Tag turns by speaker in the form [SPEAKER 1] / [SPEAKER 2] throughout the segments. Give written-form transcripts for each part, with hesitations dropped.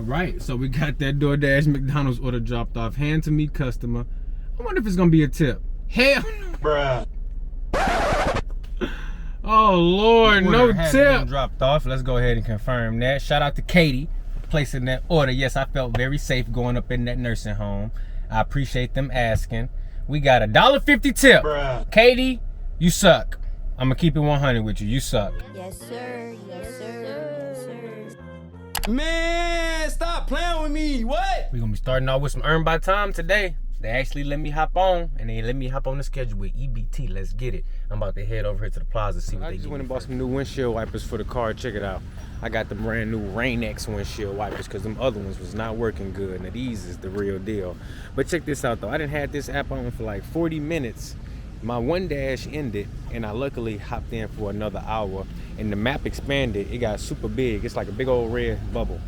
[SPEAKER 1] right, so we got that DoorDash McDonald's order dropped off. Hand to me, customer. I wonder if it's gonna be a tip. Hell no.
[SPEAKER 2] Bruh.
[SPEAKER 1] Oh Lord, no tip.
[SPEAKER 3] Dropped off. Let's go ahead and confirm that. Shout out to Katie for placing that order. Yes, I felt very safe going up in that nursing home. I appreciate them asking. We got a $1.50 tip.
[SPEAKER 2] Bruh.
[SPEAKER 3] Katie, you suck. I'm gonna keep it 100 with you. You suck.
[SPEAKER 4] Yes, sir. Yes, sir. Yes, sir.
[SPEAKER 3] Man, stop playing with me. What? We're gonna be starting off with some Earn by Time today. They actually let me hop on, and they let me hop on the schedule with EBT. Let's get it. I'm about to head over here to the plaza, see what they
[SPEAKER 1] just
[SPEAKER 3] get.
[SPEAKER 1] went and bought some new windshield wipers for the car. Check it out. I got the brand new Rain-X windshield wipers because them other ones was not working good. Now these is the real deal. But check this out though. I done had this app on for like 40 minutes. My one dash ended, and I luckily hopped in for another hour, and the map expanded. It got super big. It's like a big old red bubble.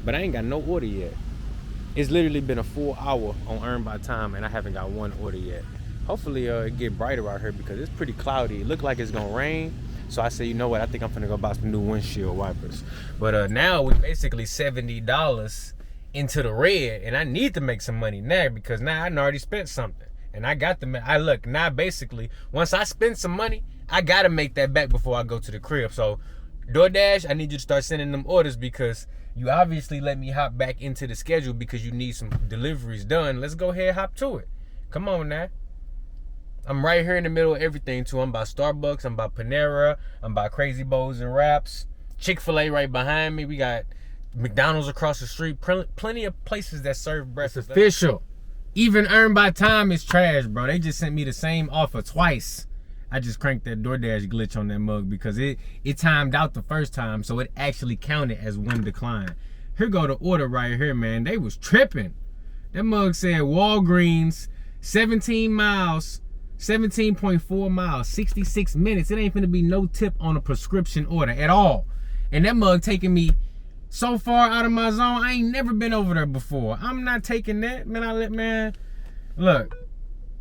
[SPEAKER 1] But I ain't got no order yet. It's literally been a full hour on Earn by Time, and I haven't got one order yet. Hopefully it get brighter out here because it's pretty cloudy. It looked like it's gonna rain. So I said, you know what? I think I'm gonna go buy some new windshield wipers. But now we're basically $70 into the red, and I need to make some money now because now I done already spent something. And I got the, look, now basically, once I spend some money, I gotta make that back before I go to the crib. So DoorDash, I need you to start sending them orders because you obviously let me hop back into the schedule because you need some deliveries done. Let's go ahead and hop to it. Come on now. I'm right here in the middle of everything too. I'm by Starbucks, I'm by Panera, I'm by Crazy Bowls and Wraps, Chick-fil-A right behind me. We got McDonald's across the street. Plenty of places that serve breakfast. It's official. Even Earn by Time is trash, bro. They just sent me the same offer twice. I just cranked that DoorDash glitch on that mug because it timed out the first time, so it actually counted as one decline. Here go the order right here, man. They was tripping. That mug said Walgreens, 17 miles, 17.4 miles, 66 minutes. It ain't finna be no tip on a prescription order at all. And that mug taking me so far out of my zone. I ain't never been over there before. I'm not taking that, man. Look,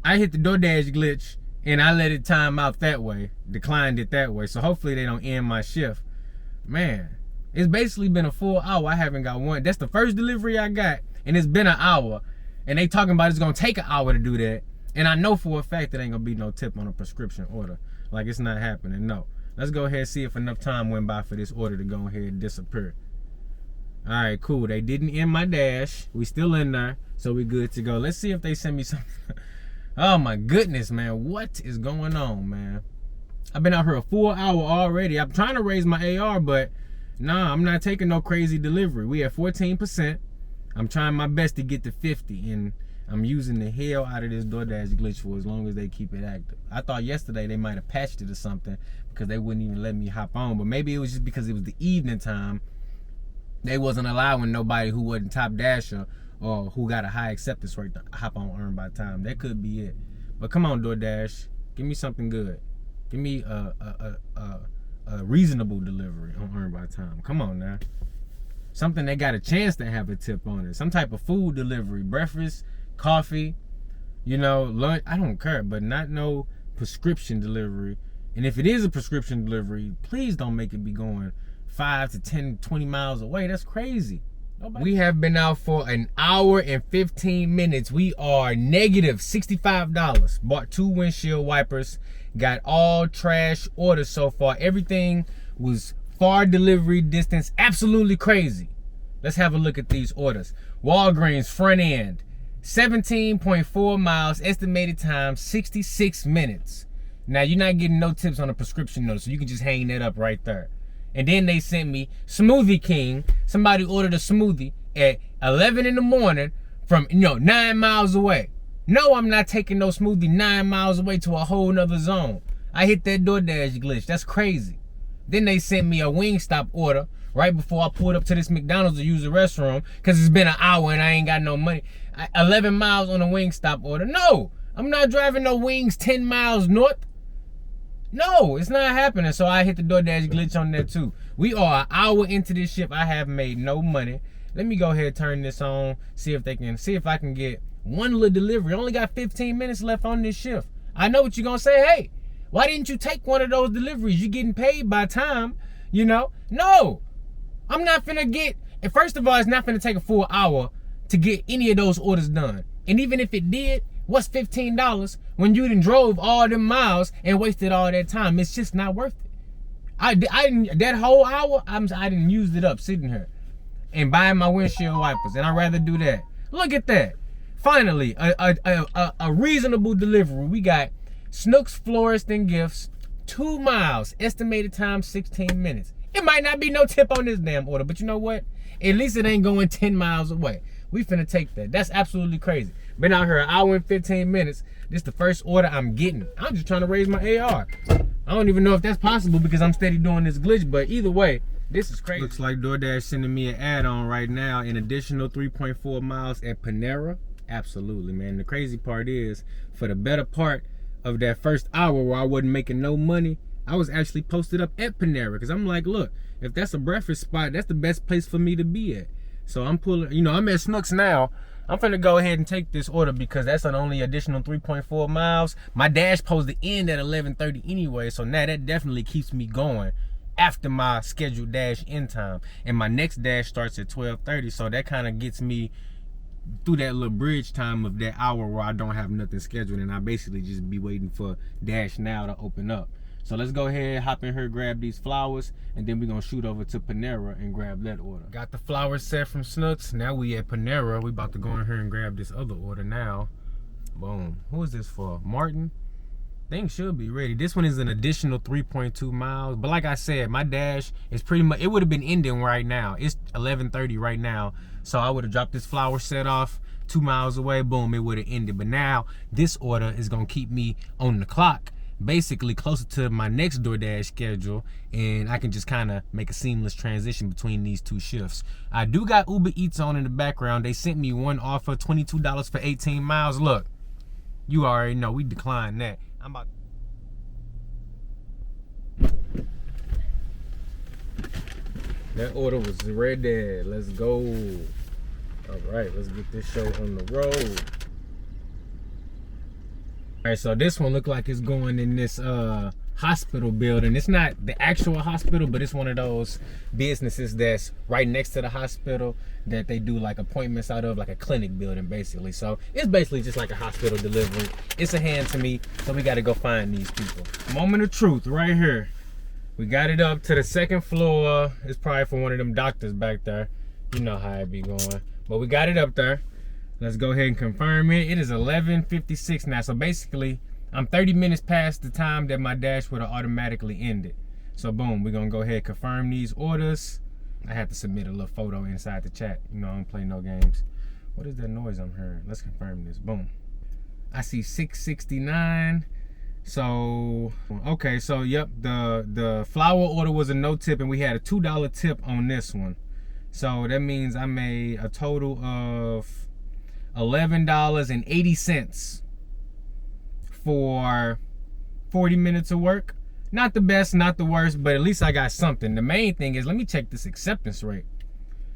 [SPEAKER 1] I hit the DoorDash glitch and I let it time out that way, declined it that way. So hopefully they don't end my shift. Man, it's basically been a full hour. I haven't got one. That's the first delivery I got, and it's been an hour. And they talking about it's gonna take an hour to do that. And I know for a fact that ain't gonna be no tip on a prescription order. Like, it's not happening, no. Let's go ahead and see if enough time went by for this order to go ahead and disappear. All right, cool. They didn't end my dash. We still in there, so we good to go. Let's see if they send me something. Oh my goodness, man. What is going on, man? I've been out here a full hour already. I'm trying to raise my AR, but nah, I'm not taking no crazy delivery. We at 14%. I'm trying my best to get to 50, and I'm using the hell out of this DoorDash glitch for as long as they keep it active. I thought yesterday they might have patched it or something because they wouldn't even let me hop on, but maybe it was just because it was the evening time. They wasn't allowing nobody who wasn't top dasher or who got a high acceptance rate to hop on Earn by Time. That could be it. But come on, DoorDash, give me something good. Give me a reasonable delivery on Earn by Time. Come on now. Something that got a chance to have a tip on it. Some type of food delivery, breakfast, coffee, you know, lunch. I don't care, but not no prescription delivery. And if it is a prescription delivery, please don't make it be going 5 to 10, 20 miles away. That's crazy. We have been out for an hour and 15 minutes. We are negative $65. Bought 2 windshield wipers. Got all trash orders so far. Everything was far delivery distance. Absolutely crazy. Let's have a look at these orders. Walgreens front end. 17.4 miles. Estimated time 66 minutes. Now, you're not getting no tips on a prescription note, so you can just hang that up right there. And then they sent me Smoothie King. Somebody ordered a smoothie at 11 in the morning from, 9 miles away. No, I'm not taking no smoothie 9 miles away to a whole nother zone. I hit that DoorDash glitch. That's crazy. Then they sent me a Wingstop order right before I pulled up to this McDonald's to use the restroom because it's been an hour and I ain't got no money. 11 miles on a Wingstop order. No, I'm not driving no wings 10 miles north. No, it's not happening. So I hit the DoorDash glitch on there too. We are an hour into this shift. I have made no money. Let me go ahead and turn this on. See if I can get one little delivery. Only got 15 minutes left on this shift. I know what you're gonna say. Hey, why didn't you take one of those deliveries? You're getting paid by time, No, I'm not finna get
[SPEAKER 3] And first of all, it's not gonna take a full hour to get any of those orders done. And even if it did, what's $15 when you done drove all them miles and wasted all that time? It's just not worth it. I didn't, that whole hour, I didn't use it up sitting here and buying my windshield wipers, and I'd rather do that. Look at that. Finally, a reasonable delivery. We got Snooks Florist and Gifts, 2 miles, estimated time 16 minutes. It might not be no tip on this damn order, but you know what? At least it ain't going 10 miles away. We finna take that. That's absolutely crazy. Been out here an hour and 15 minutes. This the first order I'm getting. I'm just trying to raise my AR. I don't even know if that's possible because I'm steady doing this glitch, but either way, this is crazy. Looks like Doordash sending me an add-on right now, an additional 3.4 miles at Panera. Absolutely, man. The crazy part is, for the better part of that first hour where I wasn't making no money, I was actually posted up at Panera because I'm like, look, if that's a breakfast spot, that's the best place for me to be at. So I'm pulling, you know, I'm at Snooks now. I'm finna go ahead and take this order because that's an only additional 3.4 miles. My dash supposed to end at 11:30 anyway, so now that definitely keeps me going after my scheduled dash end time. And my next dash starts at 12:30, so that kind of gets me through that little bridge time of that hour where I don't have nothing scheduled, and I basically just be waiting for dash now to open up. So let's go ahead, hop in here, grab these flowers, and then we're gonna shoot over to Panera and grab that order. Got the flowers set from Snooks. Now we at Panera. We about to go in here and grab this other order now. Boom. Who is this for? Martin? Things should be ready. This one is an additional 3.2 miles. But like I said, my dash is pretty much, it would have been ending right now. It's 11:30 right now. So I would have dropped this flower set off 2 miles away. Boom, it would have ended. But now this order is gonna keep me on the clock, basically closer to my next DoorDash schedule, and I can just kind of make a seamless transition between these two shifts. I do got Uber Eats on in the background. They sent me one offer, $22 for 18 miles. Look, you already know we declined that. I'm about that order was ready. Let's go. All right, let's get this show on the road. All right, so this one looked like it's going in this hospital building. It's not the actual hospital, but it's one of those businesses that's right next to the hospital that they do like appointments out of, like a clinic building basically. So it's basically just like a hospital delivery. It's a hand to me, so we got to go find these people. Moment of truth right here. We got it up to the second floor. It's probably for one of them doctors back there. You know how it be going. But we got it up there. Let's go ahead and confirm it. It is 11:56 now. So basically, I'm 30 minutes past the time that my dash would have automatically ended. So boom, we're gonna go ahead and confirm these orders. I have to submit a little photo inside the chat. You know, I don't play no games. What is that noise I'm hearing? Let's confirm this. Boom. I see 669. So, okay, so yep, the flower order was a no tip, and we had a $2 tip on this one. So that means I made a total of $11.80 for 40 minutes of work. Not the best, not the worst, but at least I got something. The main thing is, let me check this acceptance rate.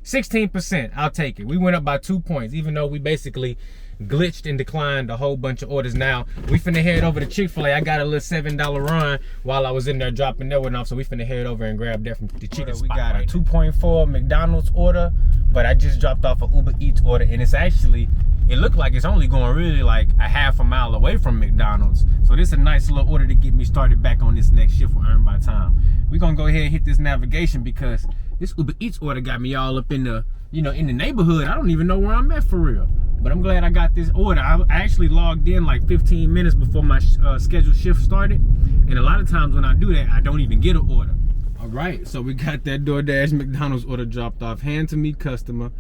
[SPEAKER 3] 16%, I'll take it. We went up by 2 points, even though we basically glitched and declined a whole bunch of orders. Now, we finna head over to Chick-fil-A. I got a little $7 run while I was in there dropping that one off, so we finna head over and grab that from the chicken spot. We got a 2.4 McDonald's order, but I just dropped off an Uber Eats order, and it's actually, it looked like it's only going really like a half a mile away from McDonald's. So this is a nice little order to get me started back on this next shift with Earn by Time. We're gonna go ahead and hit this navigation because this Uber Eats order got me all up in the, you know, in the neighborhood. I don't even know where I'm at for real. But I'm glad I got this order. I actually logged in like 15 minutes before my scheduled shift started. And a lot of times when I do that, I don't even get an order. All right, so we got that DoorDash McDonald's order dropped off. Hand to meet customer.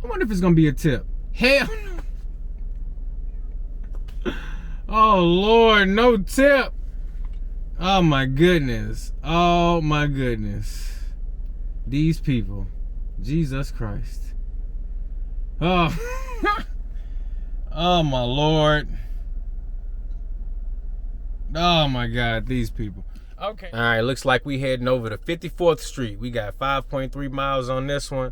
[SPEAKER 3] I wonder if it's gonna be a tip. Hell no. Oh Lord, no tip. Oh my goodness. Oh my goodness. These people. Jesus Christ. Oh. Oh my Lord. Oh my God, these people. Okay. All right, looks like we heading over to 54th Street. We got 5.3 miles on this one.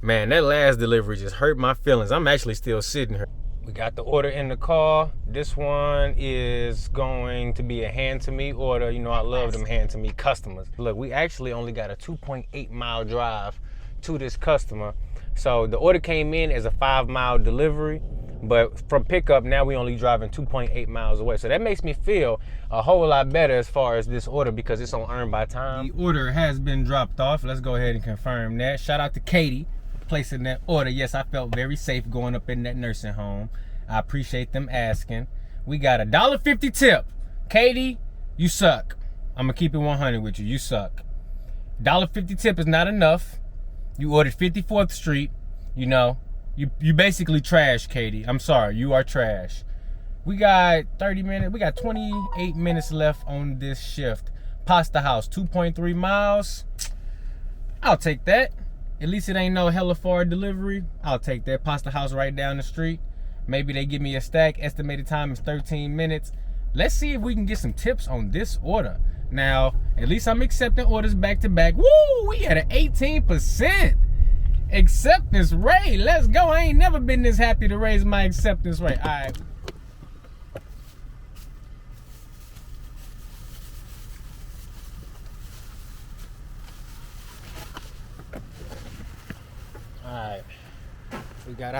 [SPEAKER 3] Man, that last delivery just hurt my feelings. I'm actually still sitting here. We got the order in the car. This one is going to be a hand-to-me order. You know, I love them hand-to-me customers. Look, we actually only got a 2.8 mile drive
[SPEAKER 1] to this customer. So the order came in as a 5-mile delivery, but from pickup, now we only driving 2.8 miles away. So that makes me feel a whole lot better as far as this order, because it's on earn by time. The order has been dropped off. Let's go ahead and confirm that. Shout out to Katie for placing that order. Yes, I felt very safe going up in that nursing home. I appreciate them asking. We got a $1.50 tip. Katie, you suck. I'm gonna keep it 100 with you. You suck. $1.50 tip is not enough. You ordered 54th Street. You know, you basically trash, Katie. I'm sorry, you are trash. We got 30 minutes. We got 28 minutes left on this shift. Pasta House, 2.3 miles. I'll take that. At least it ain't no hella far delivery. I'll take that. Pasta House right down the street. Maybe they give me a stack. Estimated time is 13 minutes. Let's see if we can get some tips on this order. Now, at least I'm accepting orders back to back. Woo! We at an 18% acceptance rate. Let's go. I ain't never been this happy to raise my acceptance rate. All right. All right. We got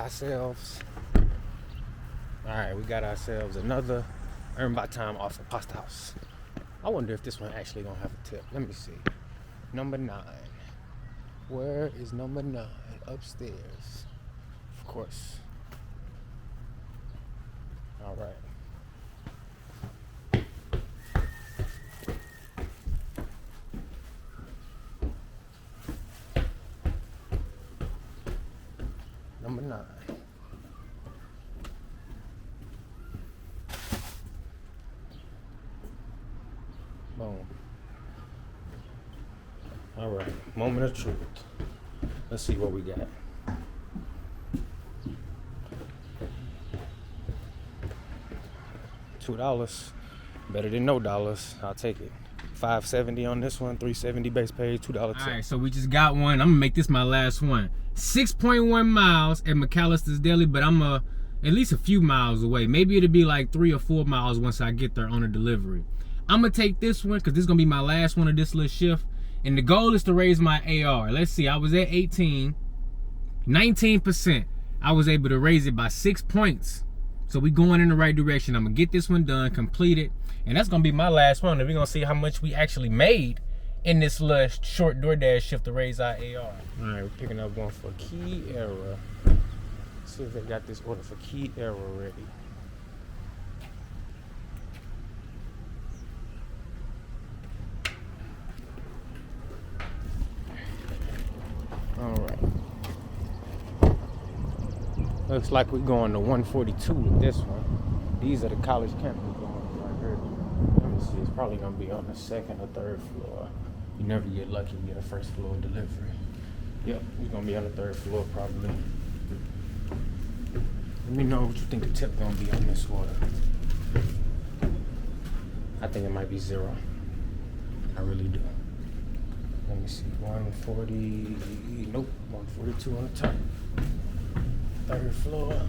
[SPEAKER 1] ourselves another earn by time off of Pasta House. I wonder if this one actually gonna have a tip. Let me see. Number 9. Where is number 9? Upstairs. Of course. All right. Number 9. Boom. All right, moment of truth. Let's see what we got. $2, better than no dollars. I'll take it. $5.70 on this one, $3.70 base pay, $2 tip. All right, so we just got one. I'm gonna make this my last one. 6.1 miles at McAllister's Deli, but I'm at least a few miles away. Maybe it'll be like 3 or 4 miles once I get there on a delivery. I'm gonna take this one because this is gonna be my last one of this little shift. And the goal is to raise my AR. Let's see, I was at 19%. I was able to raise it by 6 points. So we going in the right direction. I'm gonna get this one done, complete it. And that's gonna be my last one. And we're gonna see how much we actually made in this little short DoorDash shift to raise our AR. All right, we're picking up one for key error. Let's see if they got this order for key error ready. All right. Looks like we're going to 142 with this one. These are the college campus ones right here. Let me see. It's probably gonna be on the 2nd or 3rd floor. You never get lucky and get a first floor delivery. Yep, it's gonna be on the 3rd floor probably. Let me know what you think the tip gonna be on this order. I think it might be 0. I really do. Let me see, 140, nope, 142 on the top. 3rd floor.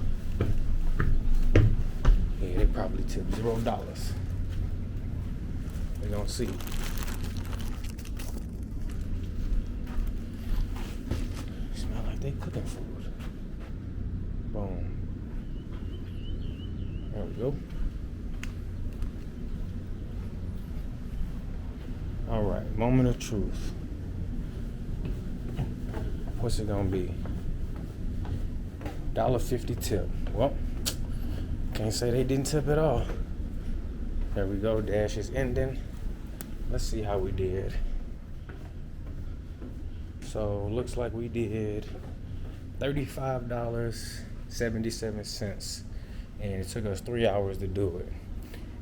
[SPEAKER 1] Yeah, they probably tip $0. We're gonna see. Smell like they cooking food. Boom. There we go. All right, moment of truth. What's it gonna be? $1.50 tip. Well, can't say they didn't tip at all. There we go, dash is ending. Let's see how we did. So looks like we did $35.77, and it took us 3 hours to do it.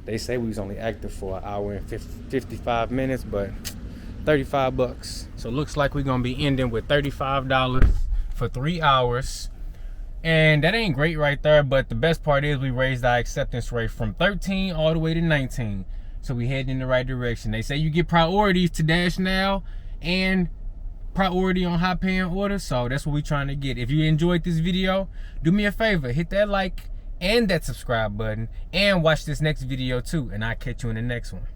[SPEAKER 1] They say we was only active for an hour and 55 minutes, but $35. So looks like we're gonna be ending with $35 for 3 hours. And that ain't great right there, but the best part is we raised our acceptance rate from 13 all the way to 19. So we heading in the right direction. They say you get priorities to Dash Now and priority on high paying orders. So that's what we're trying to get. If you enjoyed this video, do me a favor, hit that like and that subscribe button, and watch this next video too, and I'll catch you in the next one.